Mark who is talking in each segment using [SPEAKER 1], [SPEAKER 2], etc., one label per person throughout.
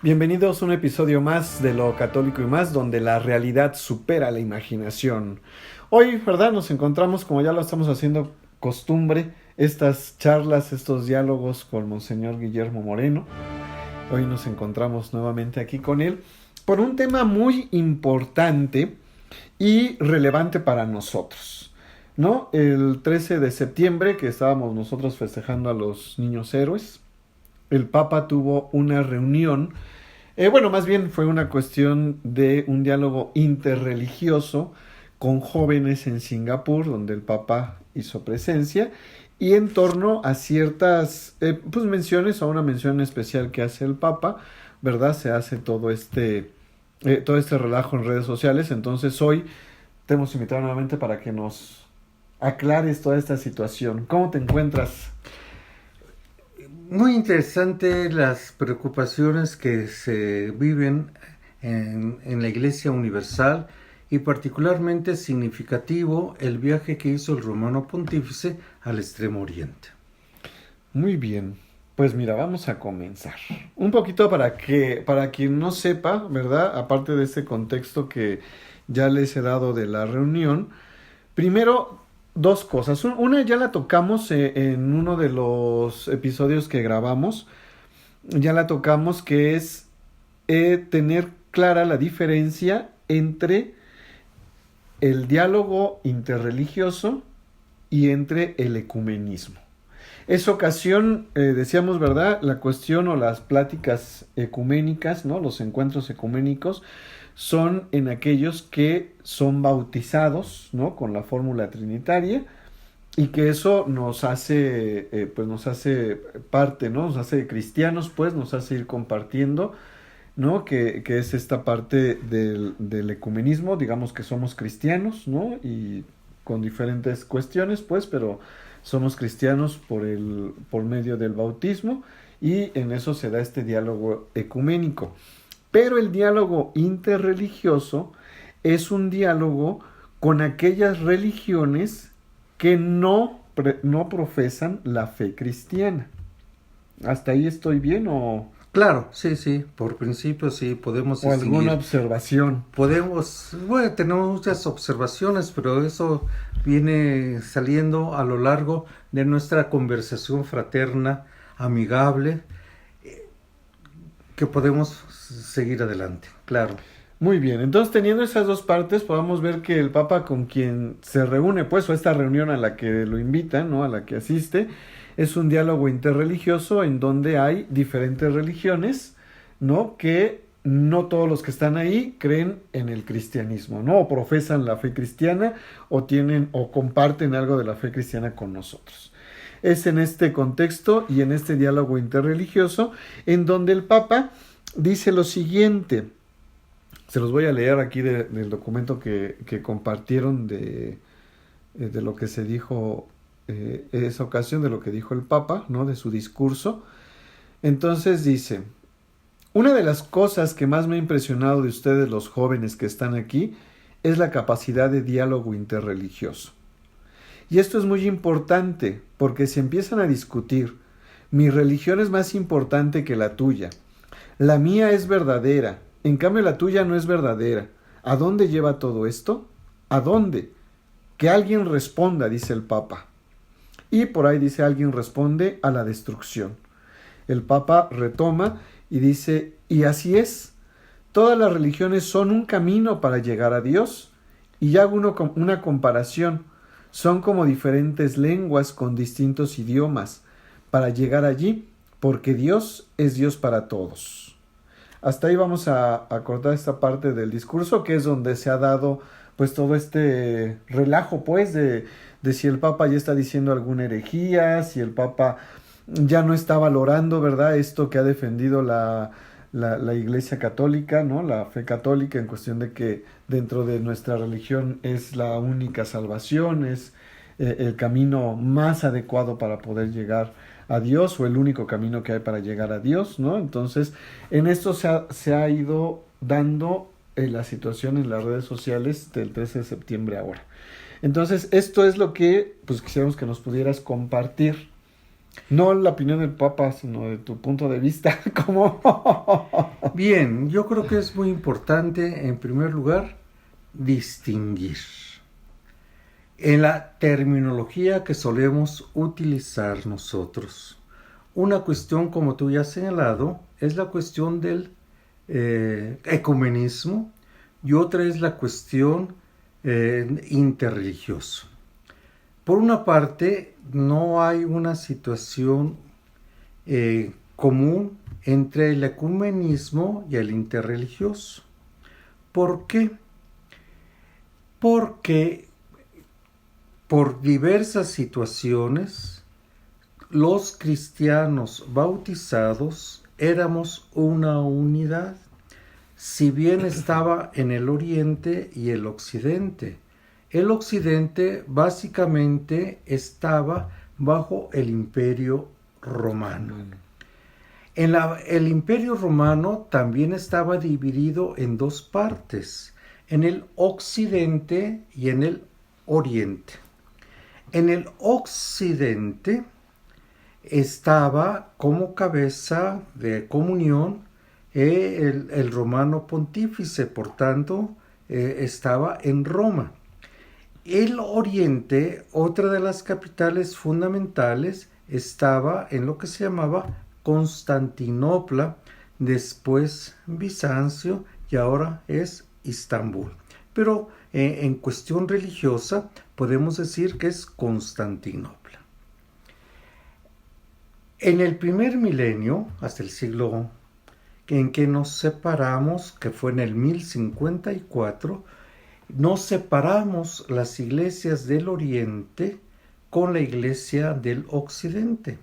[SPEAKER 1] Bienvenidos a un episodio más de Lo Católico y Más, donde la realidad supera la imaginación. Hoy, ¿verdad? Nos encontramos, como ya lo estamos haciendo costumbre, estas charlas, estos diálogos con Monseñor Guillermo Moreno. Hoy nos encontramos nuevamente aquí con él por un tema muy importante y relevante para nosotros, ¿no? El 13 de septiembre, que estábamos nosotros festejando a los niños héroes, el Papa tuvo una reunión, más bien fue una cuestión de un diálogo interreligioso con jóvenes en Singapur, donde el Papa hizo presencia, y en torno a ciertas menciones, a una mención especial que hace el Papa, ¿verdad? Se hace todo este relajo en redes sociales. Entonces hoy te hemos invitado nuevamente para que nos aclares toda esta situación. ¿Cómo te encuentras?
[SPEAKER 2] Muy interesante las preocupaciones que se viven en la Iglesia Universal y particularmente significativo el viaje que hizo el Romano Pontífice al Extremo Oriente.
[SPEAKER 1] Muy bien, pues mira, vamos a comenzar. Un poquito para quien no sepa, ¿verdad? Aparte de este contexto que ya les he dado de la reunión, primero dos cosas. Una ya la tocamos en uno de los episodios que grabamos, ya la tocamos, que es tener clara la diferencia entre el diálogo interreligioso y entre el ecumenismo. Esa ocasión, decíamos, ¿verdad? La cuestión o las pláticas ecuménicas, ¿no? Los encuentros ecuménicos son en aquellos que son bautizados, ¿no? Con la fórmula trinitaria, y que eso nos hace parte, ¿no? Nos hace cristianos, pues, nos hace ir compartiendo, ¿no? Que es esta parte del ecumenismo, digamos que somos cristianos, ¿no? Y con diferentes cuestiones, pues, pero somos cristianos por medio del bautismo, y en eso se da este diálogo ecuménico. Pero el diálogo interreligioso es un diálogo con aquellas religiones que no profesan la fe cristiana. ¿Hasta ahí estoy bien
[SPEAKER 2] Claro, sí, por principio sí podemos
[SPEAKER 1] o alguna
[SPEAKER 2] distinguir.
[SPEAKER 1] observación?
[SPEAKER 2] Tenemos muchas observaciones, pero eso viene saliendo a lo largo de nuestra conversación fraterna, amigable, que podemos seguir adelante, claro.
[SPEAKER 1] Muy bien, entonces teniendo esas dos partes, podemos ver que el Papa con quien se reúne, pues, o esta reunión a la que lo invitan, ¿no? A la que asiste, es un diálogo interreligioso en donde hay diferentes religiones, ¿no? Que no todos los que están ahí creen en el cristianismo, ¿no? O profesan la fe cristiana o tienen o comparten algo de la fe cristiana con nosotros. Es en este contexto y en este diálogo interreligioso en donde el Papa dice lo siguiente. Se los voy a leer aquí del documento que compartieron de lo que se dijo esa ocasión, de lo que dijo el Papa, ¿no? De su discurso. Entonces dice: una de las cosas que más me ha impresionado de ustedes, los jóvenes que están aquí, es la capacidad de diálogo interreligioso. Y esto es muy importante, porque si empiezan a discutir, mi religión es más importante que la tuya, la mía es verdadera, en cambio la tuya no es verdadera, ¿a dónde lleva todo esto? ¿A dónde? Que alguien responda, dice el Papa. Y por ahí dice: alguien responde a la destrucción. El Papa retoma y dice: y así es, todas las religiones son un camino para llegar a Dios. Y hago una comparación, son como diferentes lenguas con distintos idiomas para llegar allí, porque Dios es Dios para todos. Hasta ahí vamos a cortar esta parte del discurso, que es donde se ha dado pues todo este relajo, pues, de si el Papa ya está diciendo alguna herejía, si el Papa ya no está valorando, ¿verdad?, esto que ha defendido la Iglesia Católica, ¿no? La fe católica, en cuestión de que dentro de nuestra religión es la única salvación, es el camino más adecuado para poder llegar a Dios, o el único camino que hay para llegar a Dios, ¿no? Entonces, en esto se ha ido dando la situación en las redes sociales del 13 de septiembre ahora. Entonces, esto es lo que pues quisiéramos que nos pudieras compartir. No la opinión del Papa, sino de tu punto de vista, como...
[SPEAKER 2] Bien, yo creo que es muy importante, en primer lugar, distinguir. En la terminología que solemos utilizar nosotros. Una cuestión, como tú ya has señalado, es la cuestión del ecumenismo y otra es la cuestión interreligiosa. Por una parte, no hay una situación común entre el ecumenismo y el interreligioso. ¿Por qué? Porque por diversas situaciones, los cristianos bautizados éramos una unidad, si bien estaba en el oriente y el occidente. El occidente básicamente estaba bajo el imperio romano. El imperio romano también estaba dividido en dos partes, en el occidente y en el oriente. En el occidente estaba como cabeza de comunión el romano pontífice, por tanto, estaba en Roma. El oriente, otra de las capitales fundamentales, estaba en lo que se llamaba Constantinopla, después Bizancio y ahora es Istambul. Pero en cuestión religiosa podemos decir que es Constantinopla. En el primer milenio, hasta el siglo en que nos separamos, que fue en el 1054, nos separamos las iglesias del oriente con la iglesia del occidente.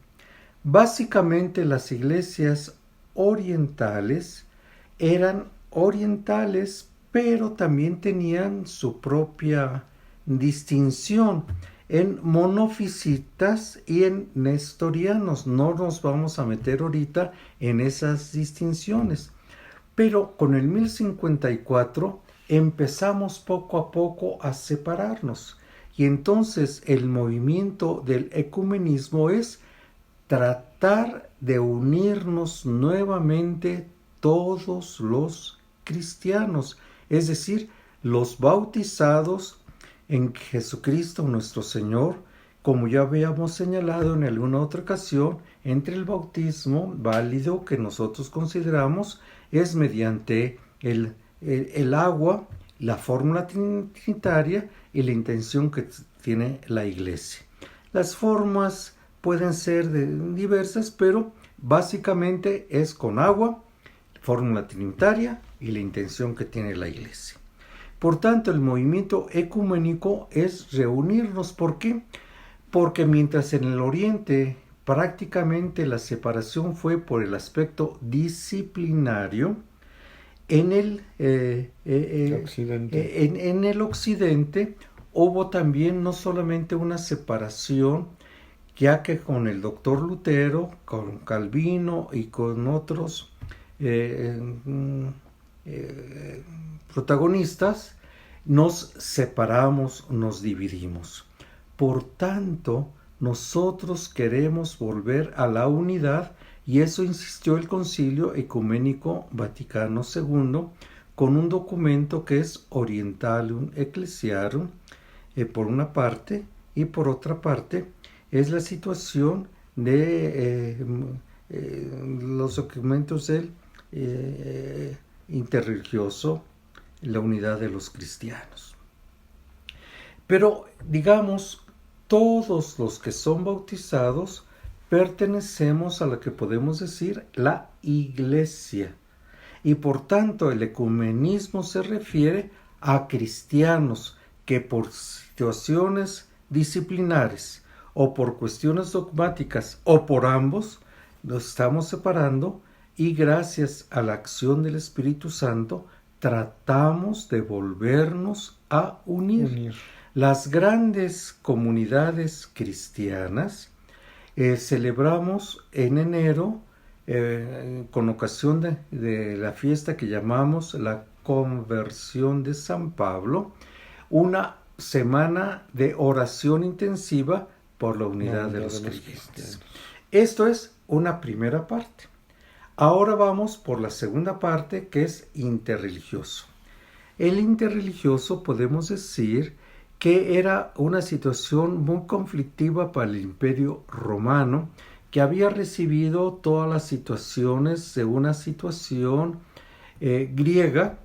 [SPEAKER 2] Básicamente las iglesias orientales eran orientales, pero también tenían su propia distinción en monofisitas y en nestorianos. No nos vamos a meter ahorita en esas distinciones. Pero con el 1054 empezamos poco a poco a separarnos. Y entonces el movimiento del ecumenismo es tratar de unirnos nuevamente todos los cristianos, es decir, los bautizados en Jesucristo nuestro Señor, como ya habíamos señalado en alguna otra ocasión, entre el bautismo válido que nosotros consideramos es mediante el agua, la fórmula trinitaria y la intención que tiene la Iglesia. Las formas pueden ser diversas, pero básicamente es con agua, fórmula trinitaria y la intención que tiene la Iglesia. Por tanto, el movimiento ecuménico es reunirnos. ¿Por qué? Porque mientras en el Oriente prácticamente la separación fue por el aspecto disciplinario, en el occidente hubo también no solamente una separación, ya que con el doctor Lutero, con Calvino y con otros protagonistas, nos separamos, nos dividimos. Por tanto, nosotros queremos volver a la unidad, y eso insistió el Concilio Ecuménico Vaticano II con un documento que es Orientalium Ecclesiarum, por una parte, y por otra parte es la situación de los documentos del interreligioso, la unidad de los cristianos. Pero, digamos, todos los que son bautizados pertenecemos a lo que podemos decir la Iglesia. Y por tanto el ecumenismo se refiere a cristianos que por situaciones disciplinares o por cuestiones dogmáticas o por ambos nos estamos separando, y gracias a la acción del Espíritu Santo tratamos de volvernos a unir. Las grandes comunidades cristianas celebramos en enero, con ocasión de la fiesta que llamamos la Conversión de San Pablo, una semana de oración intensiva por la unidad de los creyentes. Esto es una primera parte. Ahora vamos por la segunda parte, que es interreligioso. El interreligioso podemos decir que era una situación muy conflictiva para el Imperio Romano, que había recibido todas las situaciones de una situación griega,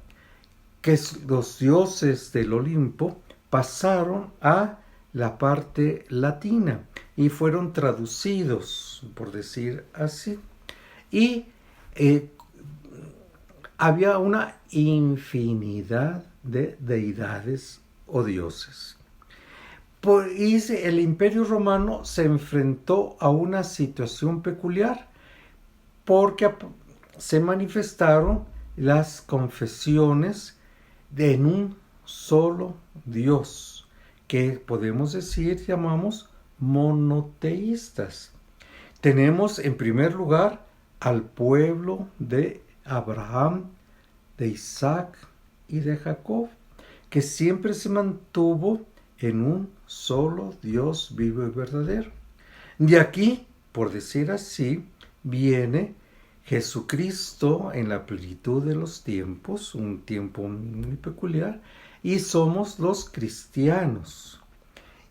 [SPEAKER 2] que los dioses del Olimpo pasaron a la parte latina y fueron traducidos, por decir así. Y había una infinidad de deidades o dioses. Y el Imperio Romano se enfrentó a una situación peculiar porque se manifestaron las confesiones en un solo Dios, que podemos decir, llamamos monoteístas. Tenemos en primer lugar al pueblo de Abraham, de Isaac y de Jacob, que siempre se mantuvo en un solo Dios vivo y verdadero. De aquí, por decir así, viene Jesucristo en la plenitud de los tiempos, un tiempo muy peculiar, y somos los cristianos.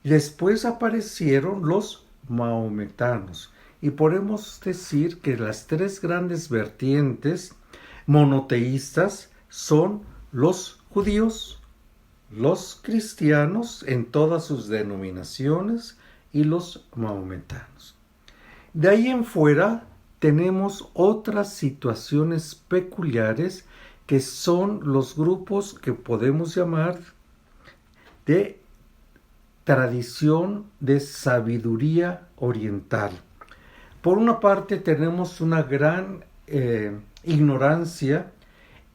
[SPEAKER 2] Después aparecieron los maometanos, y podemos decir que las tres grandes vertientes monoteístas son los judíos, los cristianos en todas sus denominaciones y los maometanos. De ahí en fuera tenemos otras situaciones peculiares que son los grupos que podemos llamar de tradición de sabiduría oriental. Por una parte tenemos una gran ignorancia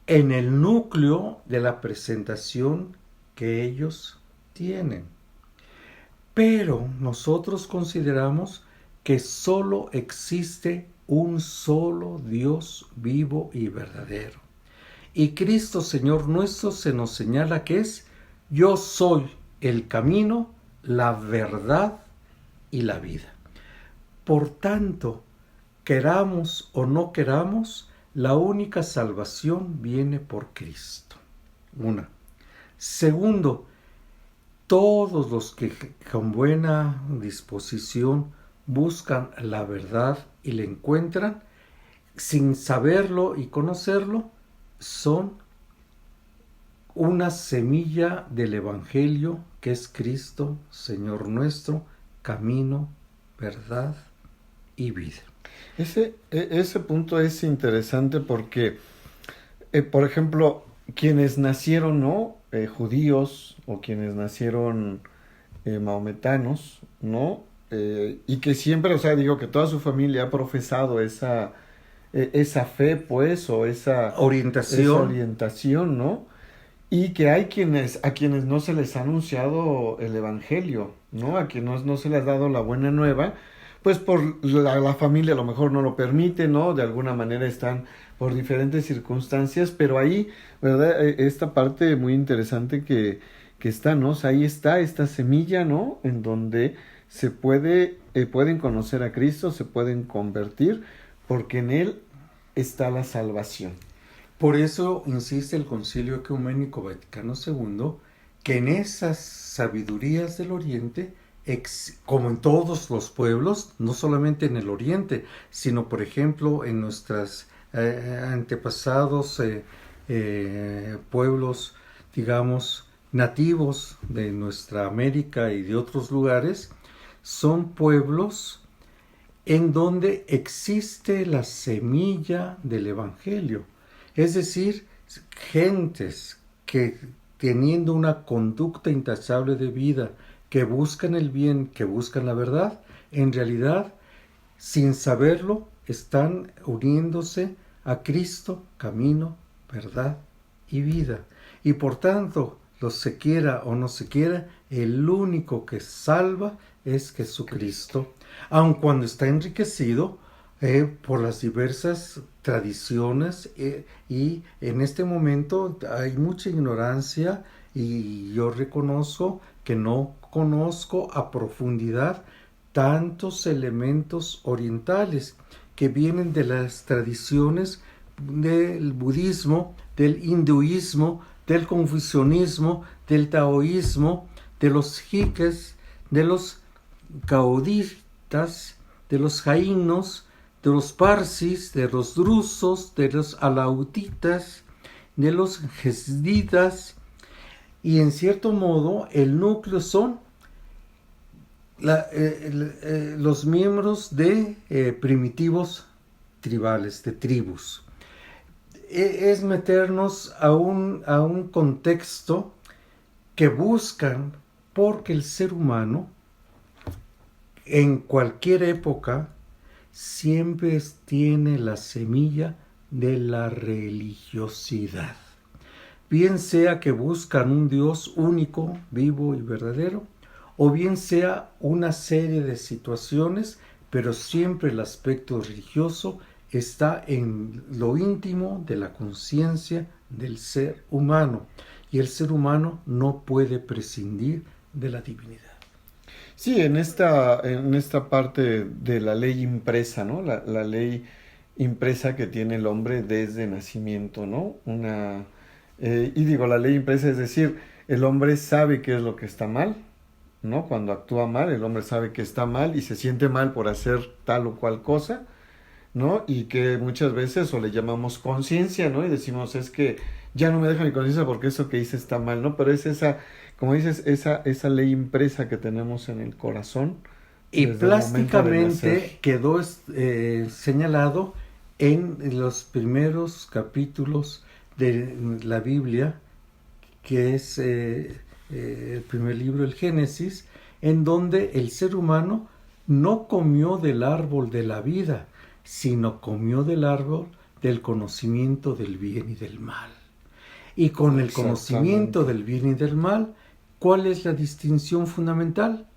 [SPEAKER 2] en el núcleo de la presentación que ellos tienen. Pero nosotros consideramos que solo existe un solo Dios vivo y verdadero. Y Cristo, Señor nuestro, se nos señala que es: yo soy el camino, la verdad y la vida. Por tanto, queramos o no queramos, la única salvación viene por Cristo. Una. Segundo, todos los que con buena disposición buscan la verdad y la encuentran, sin saberlo y conocerlo, son una semilla del Evangelio que es Cristo, Señor nuestro, camino, verdad y vida.
[SPEAKER 1] Ese punto es interesante porque, por ejemplo, quienes nacieron, ¿no? Judíos o quienes nacieron maometanos, ¿no? Y que siempre, o sea, digo que toda su familia ha profesado esa fe, pues, o esa orientación, ¿no? Y que hay a quienes no se les ha anunciado el evangelio, ¿no? A quienes no se les ha dado la buena nueva, pues por la familia a lo mejor no lo permite, ¿no? De alguna manera están por diferentes circunstancias, pero ahí, ¿verdad? Esta parte muy interesante que está, ¿no? O sea, ahí está esta semilla, ¿no? En donde se pueden conocer a Cristo, se pueden convertir, porque en Él está la salvación.
[SPEAKER 2] Por eso insiste el Concilio Ecuménico Vaticano II, que en esas sabidurías del Oriente, como en todos los pueblos, no solamente en el Oriente, sino por ejemplo en nuestros antepasados pueblos, digamos, nativos de nuestra América y de otros lugares, son pueblos en donde existe la semilla del Evangelio. Es decir, gentes que teniendo una conducta intachable de vida, que buscan el bien, que buscan la verdad, en realidad, sin saberlo, están uniéndose a Cristo, camino, verdad y vida. Y por tanto, se quiera o no se quiera, el único que salva es Jesucristo, aun cuando está enriquecido por las diversas tradiciones y en este momento hay mucha ignorancia y yo reconozco que no conozco a profundidad tantos elementos orientales que vienen de las tradiciones del budismo, del hinduismo, del confucianismo, del taoísmo, de los sikhs, de los caudistas, de los jaínos, de los parsis, de los drusos, de los alauditas, de los jesditas, y en cierto modo el núcleo son los miembros de primitivos tribales, de tribus. Es meternos a un contexto que buscan, porque el ser humano en cualquier época siempre tiene la semilla de la religiosidad. Bien sea que buscan un Dios único, vivo y verdadero, o bien sea una serie de situaciones, pero siempre el aspecto religioso está en lo íntimo de la conciencia del ser humano, y el ser humano no puede prescindir de la divinidad.
[SPEAKER 1] Sí, en esta parte de la ley impresa, ¿no? La ley impresa que tiene el hombre desde nacimiento, ¿no? Y digo, la ley impresa es decir, el hombre sabe qué es lo que está mal, ¿no? Cuando actúa mal, el hombre sabe que está mal y se siente mal por hacer tal o cual cosa, ¿no? Y que muchas veces o le llamamos conciencia, ¿no? Y decimos, es que ya no me deja mi conciencia porque eso que hice está mal, ¿no? Pero es esa, como dices, esa ley impresa que tenemos en el corazón.
[SPEAKER 2] Y plásticamente quedó señalado en los primeros capítulos de la Biblia, que es el primer libro, el Génesis, en donde el ser humano no comió del árbol de la vida, sino comió del árbol del conocimiento del bien y del mal. Y con el conocimiento del bien y del mal, ¿cuál es la distinción fundamental?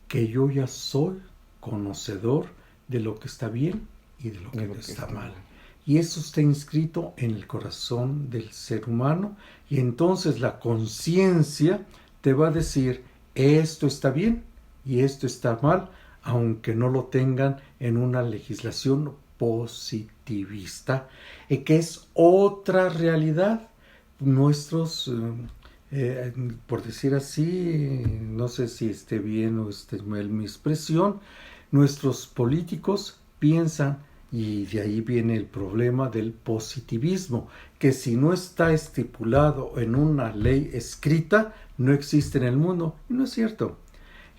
[SPEAKER 2] Que yo ya soy conocedor de lo que está bien y de lo que está mal. Y eso está inscrito en el corazón del ser humano, y entonces la conciencia te va a decir, esto está bien y esto está mal, aunque no lo tengan en una legislación positivista, que es otra realidad. Nuestros, por decir así, no sé si esté bien o esté mal mi expresión, nuestros políticos piensan, y de ahí viene el problema del positivismo, que si no está estipulado en una ley escrita, no existe en el mundo. Y no es cierto.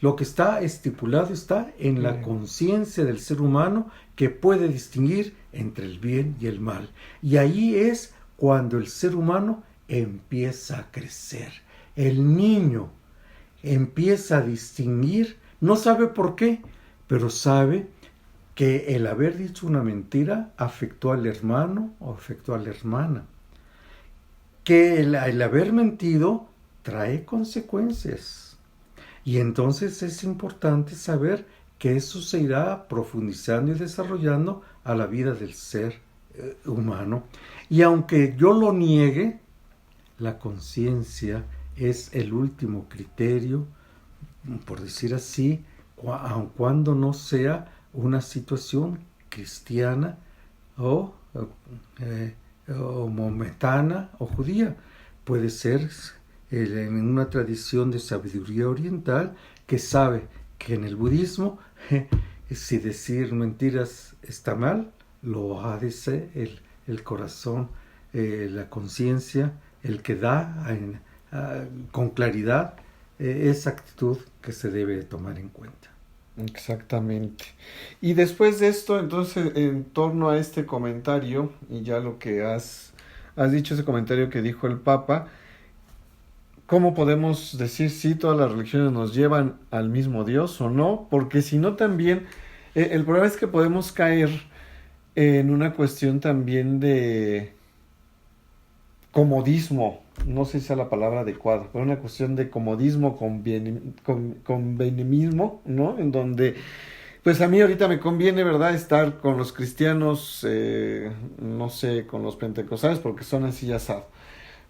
[SPEAKER 2] Lo que está estipulado está en la conciencia del ser humano, que puede distinguir entre el bien y el mal. Y ahí es cuando el ser humano empieza a crecer. El niño empieza a distinguir, no sabe por qué, pero sabe que el haber dicho una mentira afectó al hermano o afectó a la hermana. Que el haber mentido trae consecuencias. Y entonces es importante saber que eso se irá profundizando y desarrollando a la vida del ser humano. Y aunque yo lo niegue, la conciencia es el último criterio, por decir así, aun cuando no sea una situación cristiana o momentana o judía. Puede ser en una tradición de sabiduría oriental, que sabe que en el budismo si decir mentiras está mal, lo ha de ser el corazón, la conciencia, el que da con claridad esa actitud que se debe tomar en cuenta.
[SPEAKER 1] Exactamente. Y después de esto, entonces, en torno a este comentario, y ya lo que has dicho, ese comentario que dijo el Papa, ¿cómo podemos decir si todas las religiones nos llevan al mismo Dios o no? Porque si no también, el problema es que podemos caer en una cuestión también de comodismo, no sé si es la palabra adecuada, pero una cuestión de comodismo, conveniemismo, ¿no? En donde, pues a mí ahorita me conviene, ¿verdad?, estar con los cristianos, no sé, con los pentecostales, porque son así asado.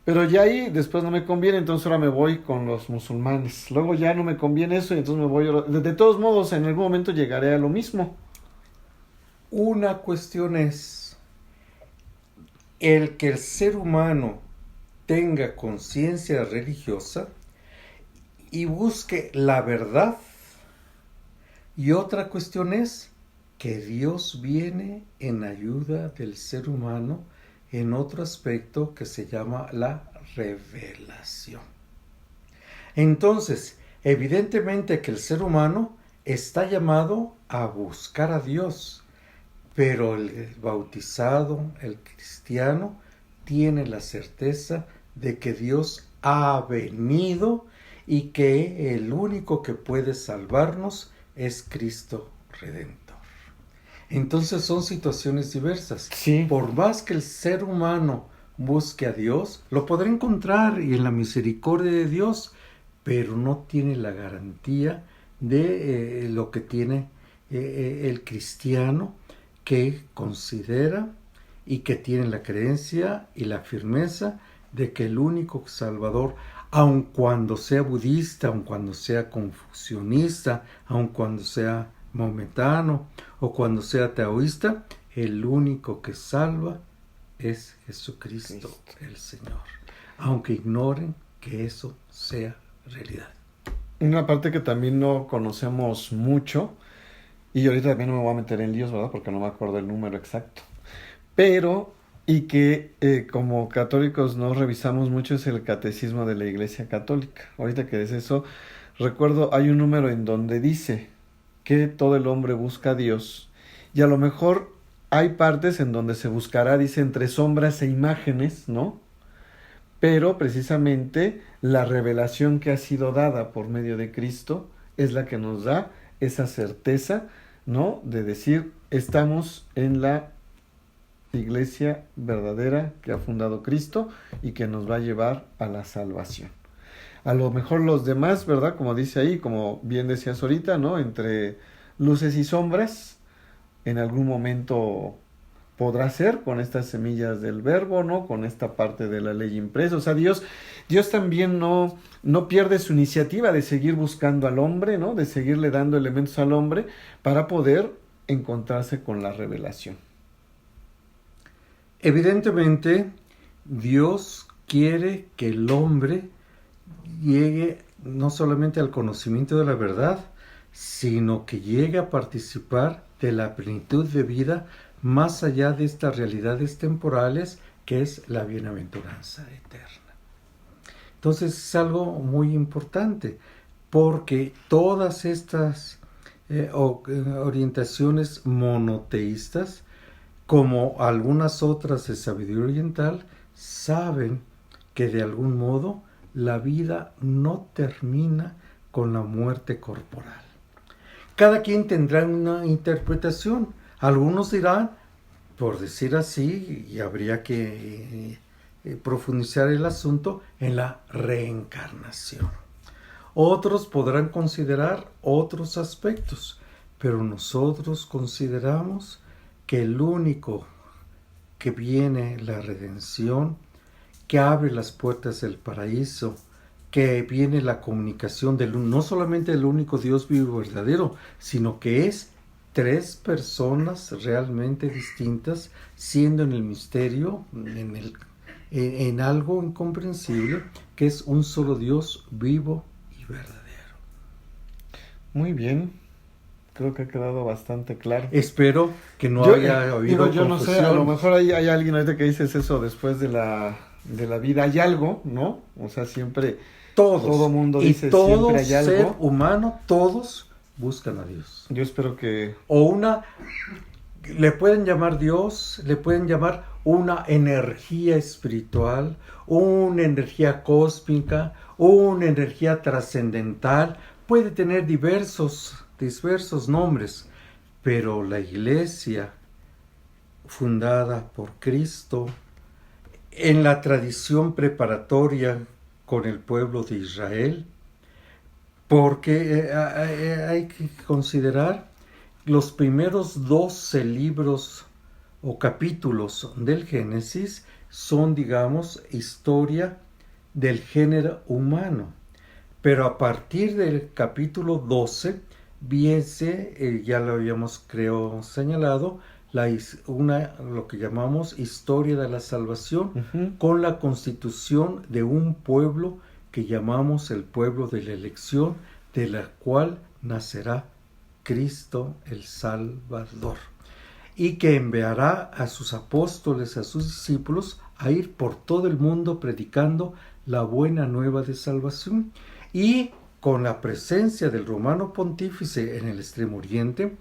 [SPEAKER 1] Pero ya ahí después no me conviene, entonces ahora me voy con los musulmanes. Luego ya no me conviene eso y entonces me voy... De todos modos, en algún momento llegaré a lo mismo.
[SPEAKER 2] Una cuestión es el que el ser humano tenga conciencia religiosa y busque la verdad. Y otra cuestión es que Dios viene en ayuda del ser humano en otro aspecto que se llama la revelación. Entonces, evidentemente que el ser humano está llamado a buscar a Dios, pero el bautizado, el cristiano, tiene la certeza de que Dios ha venido y que el único que puede salvarnos es Cristo Redentor. Entonces son situaciones diversas.
[SPEAKER 1] Sí.
[SPEAKER 2] Por más que el ser humano busque a Dios, lo podrá encontrar y en la misericordia de Dios, pero no tiene la garantía de lo que tiene el cristiano, que considera y que tiene la creencia y la firmeza de que el único Salvador, aun cuando sea budista, aun cuando sea confucionista, aun cuando sea maometano o cuando sea taoísta, el único que salva es Jesucristo el Señor, aunque ignoren que eso sea realidad.
[SPEAKER 1] Una parte que también no conocemos mucho, y ahorita también no me voy a meter en líos, ¿verdad? Porque no me acuerdo el número exacto. Pero, y que como católicos no revisamos mucho, es el catecismo de la Iglesia Católica. Ahorita que es eso, recuerdo, hay un número en donde dice que todo el hombre busca a Dios. Y a lo mejor hay partes en donde se buscará, dice, entre sombras e imágenes, ¿no? Pero precisamente la revelación que ha sido dada por medio de Cristo es la que nos da esa certeza, ¿no? De decir, estamos en la iglesia verdadera que ha fundado Cristo y que nos va a llevar a la salvación. A lo mejor los demás, ¿verdad? Como dice ahí, como bien decías ahorita, ¿no? Entre luces y sombras, en algún momento podrá ser con estas semillas del verbo, ¿no? Con esta parte de la ley impresa. O sea, Dios también no pierde su iniciativa de seguir buscando al hombre, ¿no? De seguirle dando elementos al hombre para poder encontrarse con la revelación.
[SPEAKER 2] Evidentemente, Dios quiere que el hombre llegue no solamente al conocimiento de la verdad, sino que llegue a participar de la plenitud de vida más allá de estas realidades temporales, que es la bienaventuranza eterna. Entonces es algo muy importante, porque todas estas orientaciones monoteístas, como algunas otras de sabiduría oriental, saben que de algún modo la vida no termina con la muerte corporal. Cada quien tendrá una interpretación. Algunos dirán, por decir así, y habría que profundizar el asunto, en la reencarnación. Otros podrán considerar otros aspectos, pero nosotros consideramos que el único que viene la redención, que abre las puertas del paraíso, que viene la comunicación no solamente del único Dios vivo y verdadero, sino que es tres personas realmente distintas, siendo en el misterio, en algo incomprensible, que es un solo Dios vivo y verdadero.
[SPEAKER 1] Muy bien. Creo que ha quedado bastante claro.
[SPEAKER 2] Espero que no haya habido
[SPEAKER 1] yo no sé, a lo mejor hay alguien ahorita que dices eso después de la vida. Hay algo, ¿no? O sea, siempre todo mundo dice siempre hay algo.
[SPEAKER 2] Ser humano, todos buscan a Dios.
[SPEAKER 1] Yo espero que...
[SPEAKER 2] le pueden llamar Dios, le pueden llamar una energía espiritual, una energía cósmica, una energía trascendental. Puede tener diversos nombres, pero la iglesia fundada por Cristo en la tradición preparatoria con el pueblo de Israel, porque hay que considerar los primeros 12 libros o capítulos del Génesis son, digamos, historia del género humano. Pero a partir del capítulo 12 viene, ya lo habíamos creo señalado, lo que llamamos historia de la salvación, con la constitución de un pueblo que llamamos el pueblo de la elección, de la cual nacerá Cristo el Salvador, y que enviará a sus apóstoles, a sus discípulos, a ir por todo el mundo predicando la buena nueva de salvación. Y con la presencia del romano pontífice en el Extremo Oriente,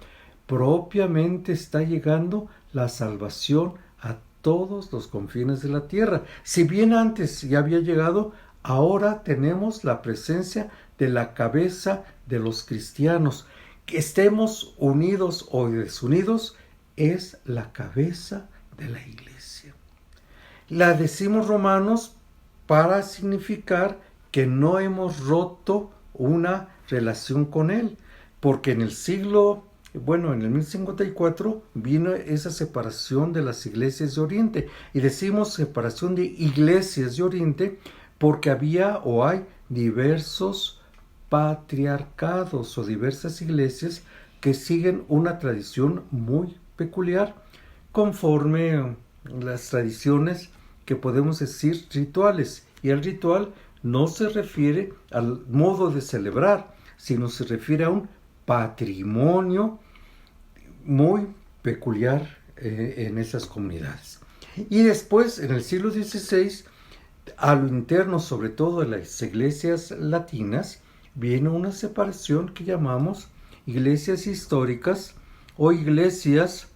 [SPEAKER 2] propiamente está llegando la salvación a todos los confines de la tierra. Si bien antes ya había llegado, ahora tenemos la presencia de la cabeza de los cristianos. Que estemos unidos o desunidos, es la cabeza de la iglesia. La decimos romanos para significar que no hemos roto una relación con él, porque en el 1054 vino esa separación de las iglesias de Oriente, y decimos separación de iglesias de Oriente porque había o hay diversos patriarcados o diversas iglesias que siguen una tradición muy peculiar, conforme las tradiciones que podemos decir rituales. Y el ritual no se refiere al modo de celebrar, sino se refiere a un patrimonio muy peculiar en esas comunidades. Y después, en el siglo XVI, a lo interno, sobre todo de las iglesias latinas, viene una separación que llamamos iglesias históricas o iglesias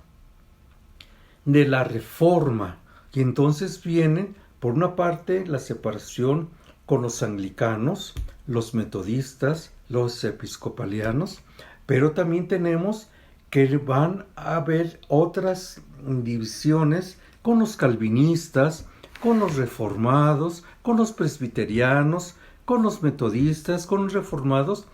[SPEAKER 2] de la Reforma. Y entonces vienen, por una parte, la separación con los anglicanos, los metodistas, los episcopalianos, pero también tenemos que van a haber otras divisiones con los calvinistas, con los reformados, con los presbiterianos, con los metodistas, con los reformados,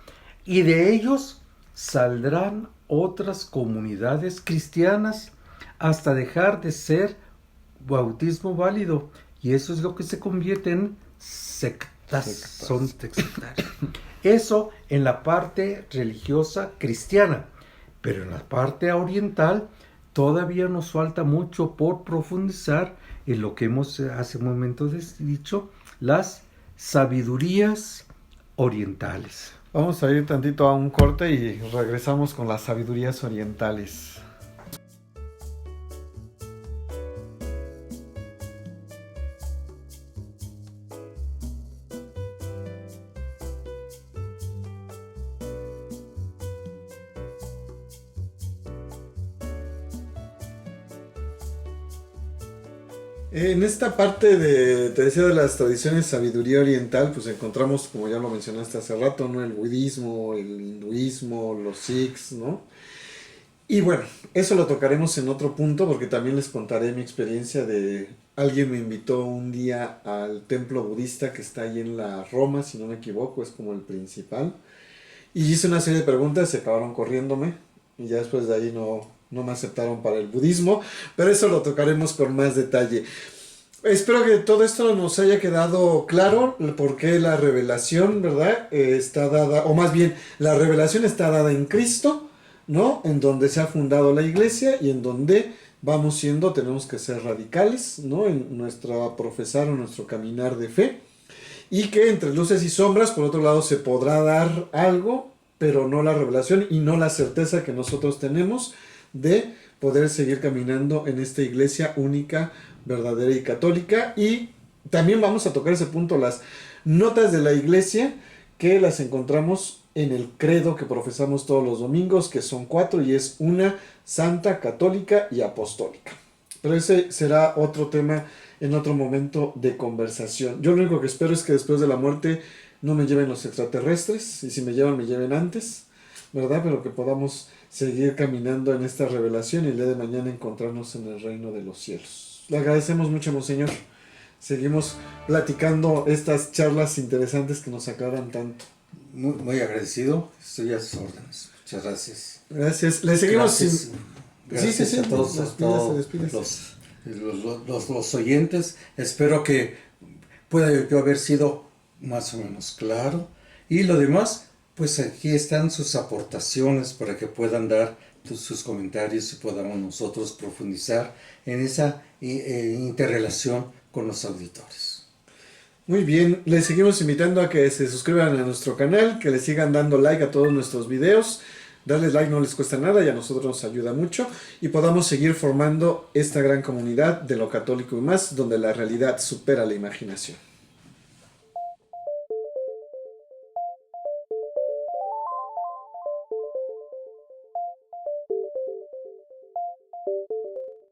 [SPEAKER 2] y de ellos saldrán otras comunidades cristianas hasta dejar de ser bautismo válido, y eso es lo que se convierte en sectas. Son sectarios. Eso en la parte religiosa cristiana, pero en la parte oriental todavía nos falta mucho por profundizar en lo que hemos hace un momento dicho, las sabidurías orientales.
[SPEAKER 1] Vamos a ir tantito a un corte y regresamos con las sabidurías orientales. En esta parte te decía, de las tradiciones de sabiduría oriental, pues encontramos, como ya lo mencionaste hace rato, ¿no? El budismo, el hinduismo, los sikhs, ¿no? Y bueno, eso lo tocaremos en otro punto, porque también les contaré mi experiencia de... Alguien me invitó un día al templo budista que está ahí en la Roma, si no me equivoco, es como el principal. Y hice una serie de preguntas, se acabaron corriéndome, y ya después de ahí no me aceptaron para el budismo, pero eso lo tocaremos con más detalle. Espero que todo esto nos haya quedado claro, porque la revelación, ¿verdad? Está dada, o más bien, la revelación está dada en Cristo, ¿no? En donde se ha fundado la iglesia y en donde tenemos que ser radicales, ¿no? En profesar o nuestro caminar de fe. Y que entre luces y sombras, por otro lado, se podrá dar algo, pero no la revelación y no la certeza que nosotros tenemos de poder seguir caminando en esta iglesia única, verdadera y católica. Y también vamos a tocar ese punto, las notas de la iglesia, que las encontramos en el credo que profesamos todos los domingos, que son 4, y es una: santa, católica y apostólica. Pero ese será otro tema en otro momento de conversación. Yo lo único que espero es que después de la muerte no me lleven los extraterrestres, y si me lleven antes, ¿verdad? Pero que podamos seguir caminando en esta revelación y el día de mañana encontrarnos en el reino de los cielos. Le agradecemos mucho, Monseñor. Seguimos platicando estas charlas interesantes que nos aclaran tanto.
[SPEAKER 2] Muy, muy agradecido, estoy a sus órdenes. Muchas gracias.
[SPEAKER 1] Gracias. Le seguimos
[SPEAKER 2] gracias,
[SPEAKER 1] gracias
[SPEAKER 2] a todos,
[SPEAKER 1] los
[SPEAKER 2] los oyentes. Espero que pueda yo haber sido más o menos claro. Y lo demás, pues aquí están sus aportaciones para que puedan dar sus comentarios y podamos nosotros profundizar en esa interrelación con los auditores.
[SPEAKER 1] Muy bien, les seguimos invitando a que se suscriban a nuestro canal, que le sigan dando like a todos nuestros videos. Darles like no les cuesta nada y a nosotros nos ayuda mucho y podamos seguir formando esta gran comunidad de lo católico y más, donde la realidad supera la imaginación.